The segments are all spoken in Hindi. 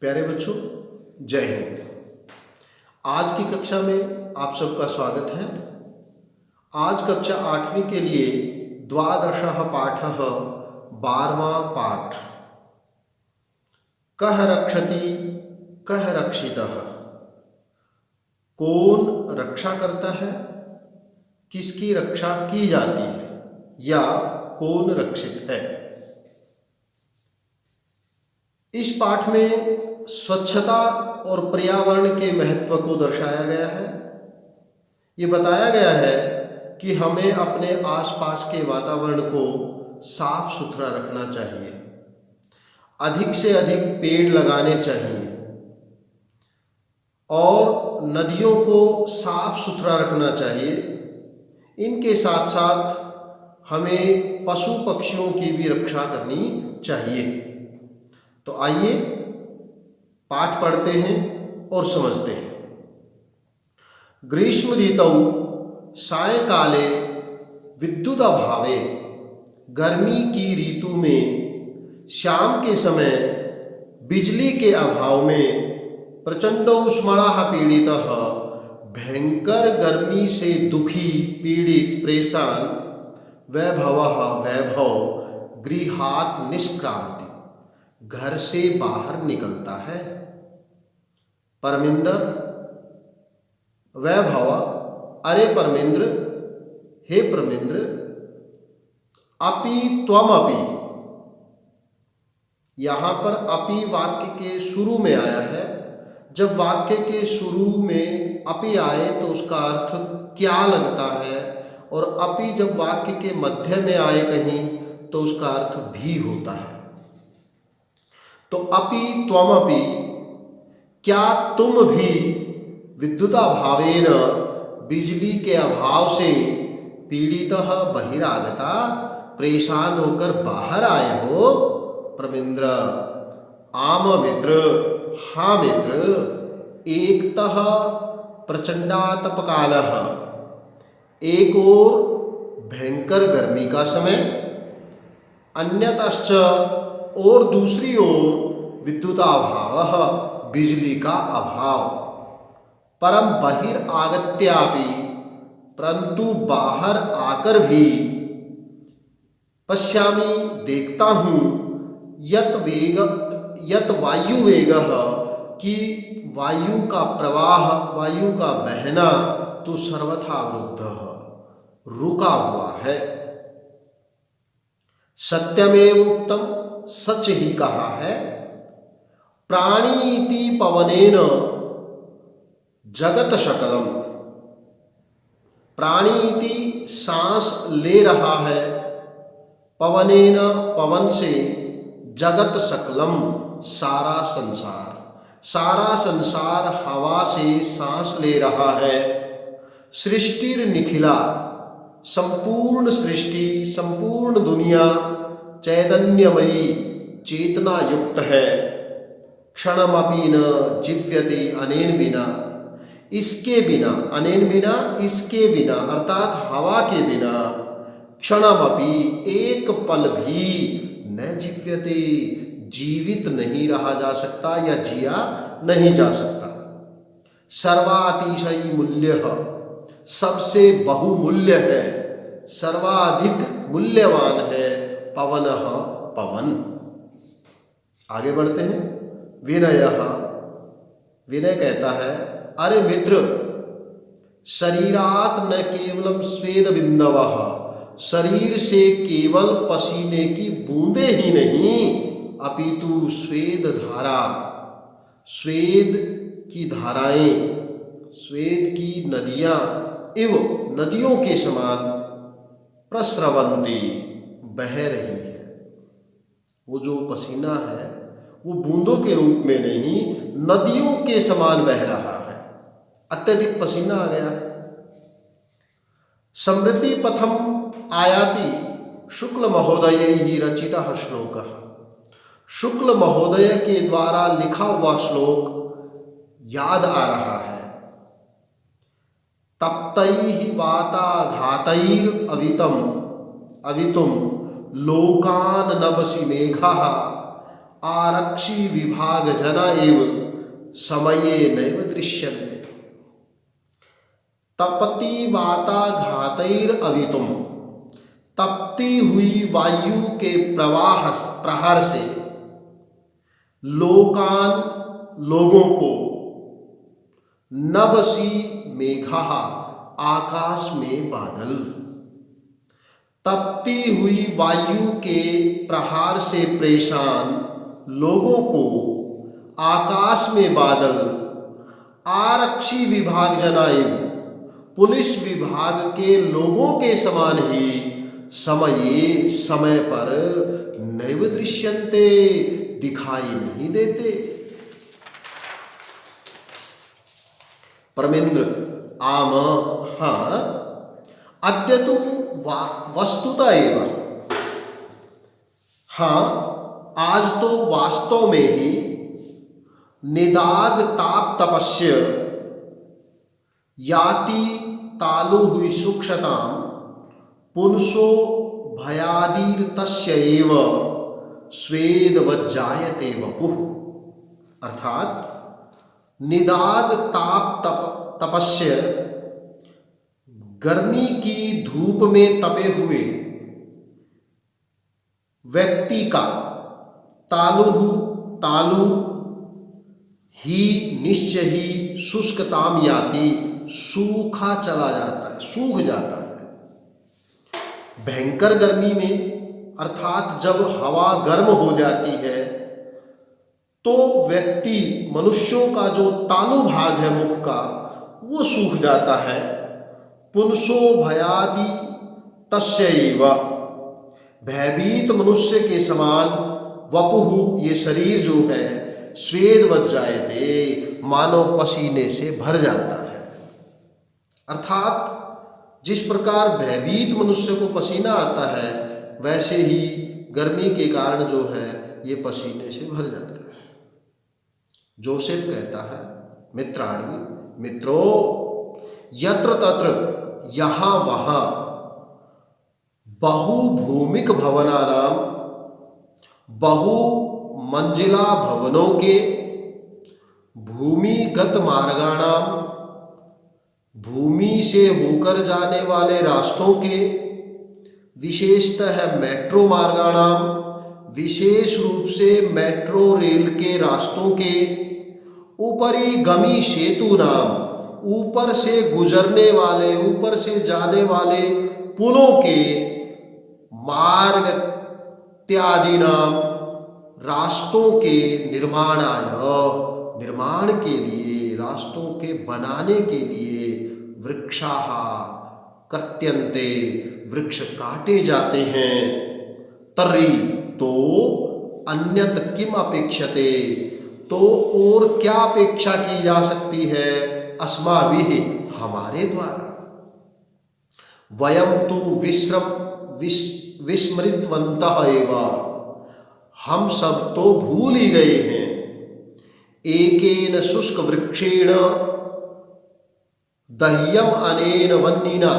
प्यारे बच्चों, जय हिंद। आज की कक्षा में आप सबका स्वागत है। आज कक्षा 8वीं के लिए द्वादशः पाठः 12वां पाठ। कः रक्षति कः रक्षितः। कौन रक्षा करता है, किसकी रक्षा की जाती है या कौन रक्षित है। इस पाठ में स्वच्छता और पर्यावरण के महत्व को दर्शाया गया है। ये बताया गया है कि हमें अपने आसपास के वातावरण को साफ सुथरा रखना चाहिए, अधिक से अधिक पेड़ लगाने चाहिए और नदियों को साफ सुथरा रखना चाहिए। इनके साथ साथ हमें पशु पक्षियों की भी रक्षा करनी चाहिए। तो आइए पाठ पढ़ते हैं और समझते हैं। ग्रीष्म ऋतौ सायंकाले विद्युत अभावे। गर्मी की ऋतु में शाम के समय बिजली के अभाव में प्रचंड उष्मणः पीड़ितः। भयंकर गर्मी से दुखी, पीड़ित, परेशान वैभव गृहात् निष्क्रांति, घर से बाहर निकलता है। परमिंदर वैभव, अरे परमेंद्र, हे परमेंद्र। अपि त्वमपि, यहां पर अपि वाक्य के शुरू में आया है। जब वाक्य के शुरू में अपि आए तो उसका अर्थ क्या लगता है, और अपि जब वाक्य के मध्य में आए कहीं तो उसका अर्थ भी होता है। तो अपि त्वमपि, क्या तुम भी विद्युताभावेन, बिजली के अभाव से, पीड़ितः बहिरागता, परेशान होकर बाहर आए हो। प्रमिंद्र, आम मित्र, हाँ मित्र। एकतः प्रचंडातपकालः, एक ओर भयंकर गर्मी का समय, अन्यतश्च, और दूसरी ओर विद्युताभावः, बिजली का अभाव। परम बहिरागत्यापि, परंतु बाहर आकर भी, पश्यामि, देखता हूँ, यत वायु वेगः, कि वायु का प्रवाह, वायु का बहना तो सर्वथा अवरुद्धः, रुका हुआ है। सत्यमेव उक्तम, सच ही कहा है। प्राणीति पवनेन जगत शकलम। प्राणीति सांस ले रहा है, पवनेन, पवन से, जगत सकलम, सारा संसार, सारा संसार हवा से सांस ले रहा है। सृष्टिर निखिला, संपूर्ण सृष्टि, संपूर्ण दुनिया चैतन्यमयी, चेतना युक्त है। क्षणमपि न जीव्यते अनेन बिना, इसके बिना, अनेन बिना, इसके बिना, अर्थात हवा के बिना, क्षणमपि, एक पल भी, न जीव्यते, जीवित नहीं रहा जा सकता या जिया नहीं जा सकता। सर्वातिशयी मूल्य, सबसे बहुमूल्य है, सर्वाधिक मूल्यवान है, पवनः, पवन। आगे बढ़ते हैं। विनयः, विनय कहता है, अरे मित्र, शरीरात् न केवलम स्वेद बिंदवः, शरीर से केवल पसीने की बूंदे ही नहीं, अपितु स्वेद धारा, स्वेद की धाराएं, स्वेद की नदियां, इव नदियों के समान, प्रस्रवन्ति, बह रही है। वो जो पसीना है वो बूंदों के रूप में नहीं, नदियों के समान बह रहा है। अत्यधिक पसीना आ गया है। समृद्धि पथम आयाति शुक्ल महोदय ही रचितः श्लोकः। शुक्ल महोदय के द्वारा लिखा हुआ श्लोक याद आ रहा है। तप्तैः वाताघातैर अवितुम लोकान नभसि मेघः, आरक्षी विभाग जना एव समये नैव दृश्यन्ते। तपती वाताघातैर अवितुम, तपती हुई वायु के प्रहार से लोगों को नभसी मेघा, आकाश में बादल। तपती हुई वायु के प्रहार से परेशान लोगों को आकाश में बादल। आरक्षी विभाग जनायु, पुलिस विभाग के लोगों के समान ही समय पर नैव दृश्यन्ते, दिखाई नहीं देते। परमेंद्र आम, हाँ, अद्य तो वस्तुतः एवं, हाँ, आज तो वास्तव में ही निदाग ताप तपस्य याति तालु हुई सूक्षताम पुंसो भयादीर तस्य एव स्वेद वज्जायते वपुः। अर्थात निदाग ताप तपस्य, गर्मी की धूप में तपे हुए व्यक्ति का तालु ही निश्चय ही शुष्कताम याति, सूखा चला जाता है, सूख जाता है। भयंकर गर्मी में, अर्थात जब हवा गर्म हो जाती है तो व्यक्ति, मनुष्यों का जो तालु भाग है मुख का, वो सूख जाता है। पुंसो भयादि तस्यैव, भयभीत मनुष्य के समान, वपुः, ये शरीर जो है, स्वेद वज्जायते, मानो पसीने से भर जाता है। अर्थात जिस प्रकार भयभीत मनुष्य को पसीना आता है, वैसे ही गर्मी के कारण जो है ये पसीने से भर जाता है। जोसेफ कहता है, मित्राणि, मित्रों, यत्र तत्र, यहाँ वहाँ, बहुभूमिक भवनानाम, बहुमंजिला भवनों के, भूमिगत मार्गाणाम, भूमि से होकर जाने वाले रास्तों के, विशेषतः मेट्रो मार्गाणाम, विशेष रूप से मेट्रो रेल के रास्तों के, ऊपरी गमी सेतु नाम, ऊपर से गुजरने वाले, ऊपर से जाने वाले पुलों के, मार्ग इत्यादि नाम, रास्तों के निर्माण के लिए, रास्तों के बनाने के लिए, वृक्षाः कर्त्यन्ते, वृक्ष काटे जाते हैं। तर्हि, तो अन्यत किम अपेक्षते, तो और क्या अपेक्षा की जा सकती है, अस्माभिः, हमारे द्वारा। वयं तु विस्मृतवन्तः एव, हम सब तो भूल ही गए हैं। एकेन शुष्क वृक्षेण दह्यम अनेन वह्निना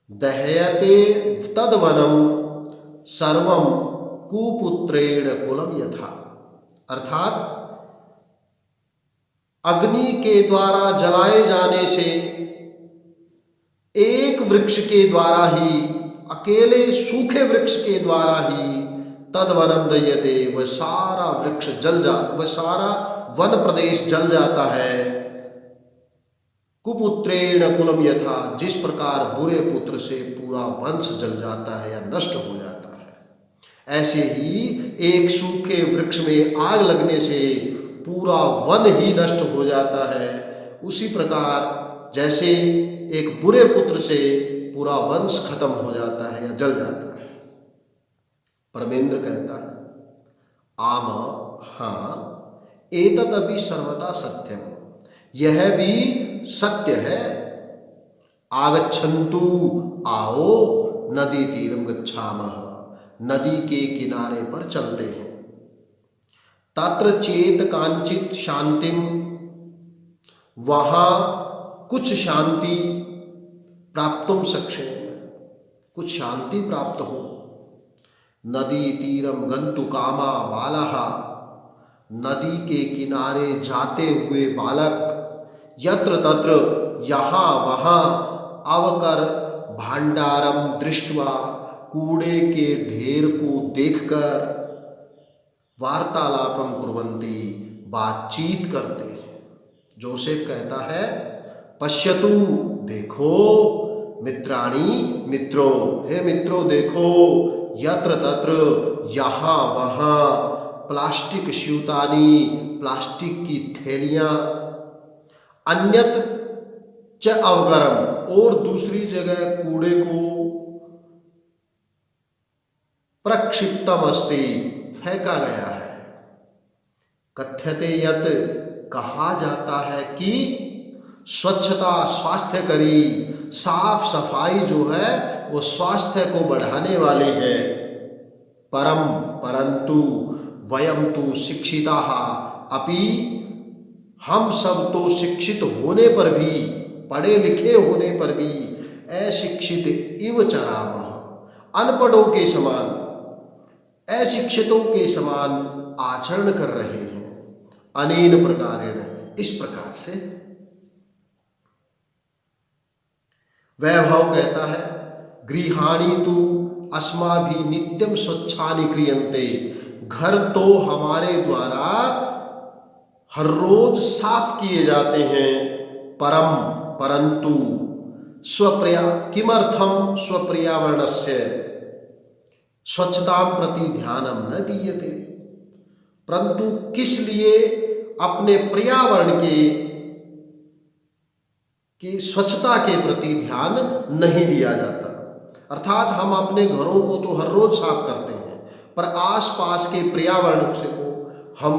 दह्यते तद्वनम सर्वम कुपुत्रेण कुलम यथा। अर्थात अग्नि के द्वारा जलाए जाने से, एक वृक्ष के द्वारा ही, अकेले सूखे वृक्ष के द्वारा ही, तद्वनम दह्यते, वह सारा वृक्ष जल जाता, वह सारा वन प्रदेश जल जाता है। कुपुत्रेण कुलम यथा, जिस प्रकार बुरे पुत्र से पूरा वंश जल जाता है या नष्ट हो जाता है, ऐसे ही एक सूखे वृक्ष में आग लगने से पूरा वन ही नष्ट हो जाता है। उसी प्रकार जैसे एक बुरे पुत्र से पूरा वंश खत्म हो जाता है या जल जाता है। परमेंद्र कहता है, आम, हाँ, एतदपि सर्वदा सत्यम, यह भी सत्य है। आगच्छन्तु, आओ, नदी तीरम गच्छामः, नदी के किनारे पर चलते हैं। तत्र चेत कांचित शांतिम, वहाँ कुछ शांति प्राप्तुम शक्येम, कुछ शांति प्राप्त हो। नदी तीरम गंतु कामा बालः, नदी के किनारे जाते हुए बालक, यत्र तत्र यहाँ वहाँ, अवकर भांडारम दृष्ट्वा, कूड़े के ढेर को देखकर, वार्तालापम कुर्वन्ति, बातचीत करते हैं। जोसेफ कहता है पश्यतु, देखो, मित्राणि मित्रों, हे मित्रों देखो, यत्र तत्र यहाँ वहाँ, प्लास्टिक स्यूतानि, प्लास्टिक की थैलियाँ, अन्यत च अवगरम, और दूसरी जगह कूड़े को प्रक्षिप्तम अस्ति, फेंका गया है। कथ्यते यत, कहा जाता है कि स्वच्छता स्वास्थ्य करी, साफ सफाई जो है वो स्वास्थ्य को बढ़ाने वाली है। परम परंतु वयम तो शिक्षिताः अपि, हम सब तो शिक्षित होने पर भी, पढ़े लिखे होने पर भी, अशिक्षित इव चरामः, अनपढ़ों के समान, अशिक्षितों के समान आचरण कर रहे हैं। अनेन प्रकारेण, इस प्रकार से। वैभव कहता है गृहाणि तु अस्माभिः नित्यं स्वच्छानि क्रियन्ते, घर तो हमारे द्वारा हर रोज साफ किए जाते हैं। परम परंतु किमर्थम स्वपर्यावरणस्य स्वच्छतां प्रति ध्यानं न दीयते, परंतु किस लिए अपने पर्यावरण की स्वच्छता के प्रति ध्यान नहीं दिया जाता। अर्थात हम अपने घरों को तो हर रोज साफ करते हैं, पर आसपास के पर्यावरण से को हम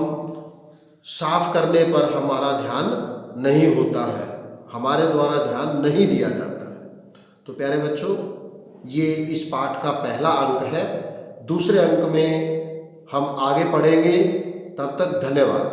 साफ करने पर हमारा ध्यान नहीं होता है, हमारे द्वारा ध्यान नहीं दिया जाता है। तो प्यारे बच्चों, ये इस पाठ का पहला अंक है। दूसरे अंक में हम आगे पढ़ेंगे। तब तक धन्यवाद।